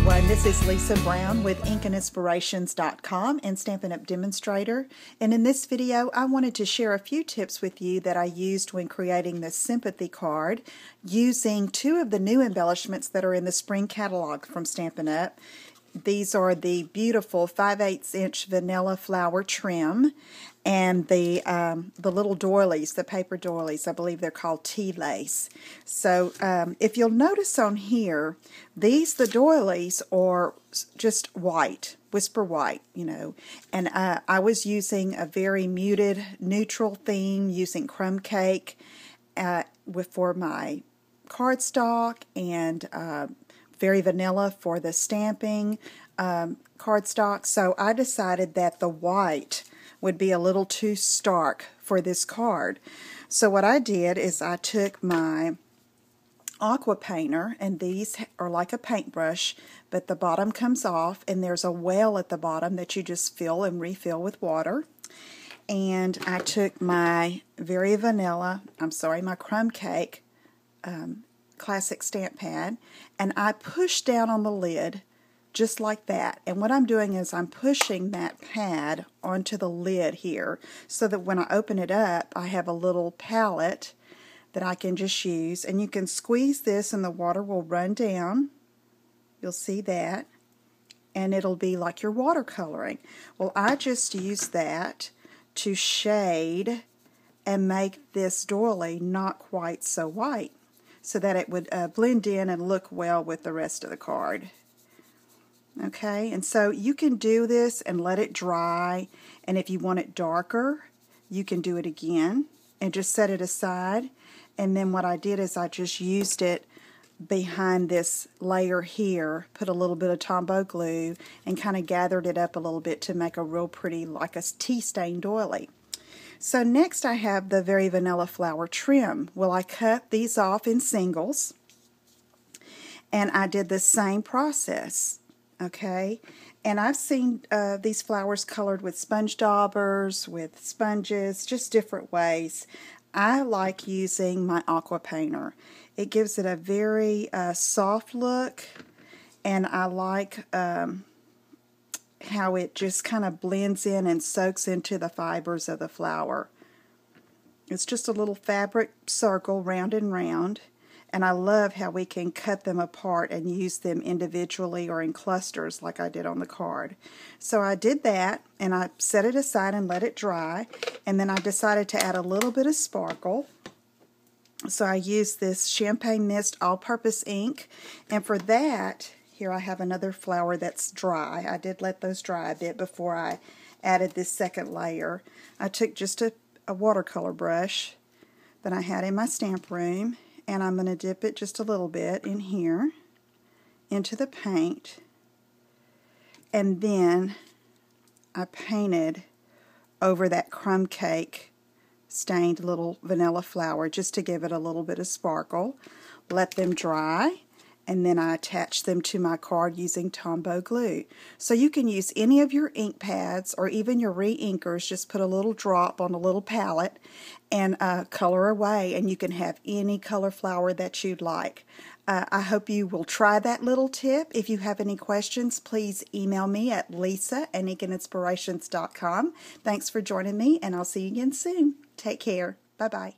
everyone, this is Lisa Brown with InkandInspirations.com and Stampin' Up! Demonstrator, and in this video I wanted to share a few tips with you that I used when creating this sympathy card using two of the new embellishments that are in the spring catalog from Stampin' Up! These are the beautiful 5/8 inch vanilla flower trim and the little doilies, the paper doilies. I believe they're called tea lace. So if you'll notice on here, the doilies are just white, whisper white, you know. And I was using a very muted, neutral theme using crumb cake for my cardstock and very vanilla for the stamping cardstock. So I decided that the white would be a little too stark for this card. So what I did is I took my aqua painter, and these are like a paintbrush, but the bottom comes off and there's a well at the bottom that you just fill and refill with water. And I took my my crumb cake classic stamp pad, and I pushed down on the lid just like that. And what I'm doing is I'm pushing that pad onto the lid here so that when I open it up I have a little palette that I can just use, and you can squeeze this and the water will run down. You'll see that, and it'll be like you're watercoloring. Well, I just use that to shade and make this doily not quite so white, so that it would blend in and look well with the rest of the card. Okay, and so you can do this and let it dry, and if you want it darker, you can do it again and just set it aside. And then what I did is I just used it behind this layer here, put a little bit of Tombow glue, and kind of gathered it up a little bit to make a real pretty, like a tea stain doily. So next I have the very vanilla flower trim. Well, I cut these off in singles, and I did the same process, okay? And I've seen these flowers colored with sponge daubers, with sponges, just different ways. I like using my aqua painter. It gives it a very soft look, and I like how it just kind of blends in and soaks into the fibers of the flower. It's just a little fabric circle, round and round, and I love how we can cut them apart and use them individually or in clusters like I did on the card. So I did that, and I set it aside and let it dry, and then I decided to add a little bit of sparkle. So I used this Champagne Mist all-purpose ink, and for that, here I have another flower that's dry. I did let those dry a bit before I added this second layer. I took just a watercolor brush that I had in my stamp room, and I'm going to dip it just a little bit in here into the paint, and then I painted over that crumb cake stained little vanilla flower just to give it a little bit of sparkle. Let them dry, and then I attach them to my card using Tombow glue. So you can use any of your ink pads or even your re-inkers. Just put a little drop on a little palette and color away, and you can have any color flower that you'd like. I hope you will try that little tip. If you have any questions, please email me at lisa@InkandInspirations.com. Thanks for joining me, and I'll see you again soon. Take care. Bye-bye.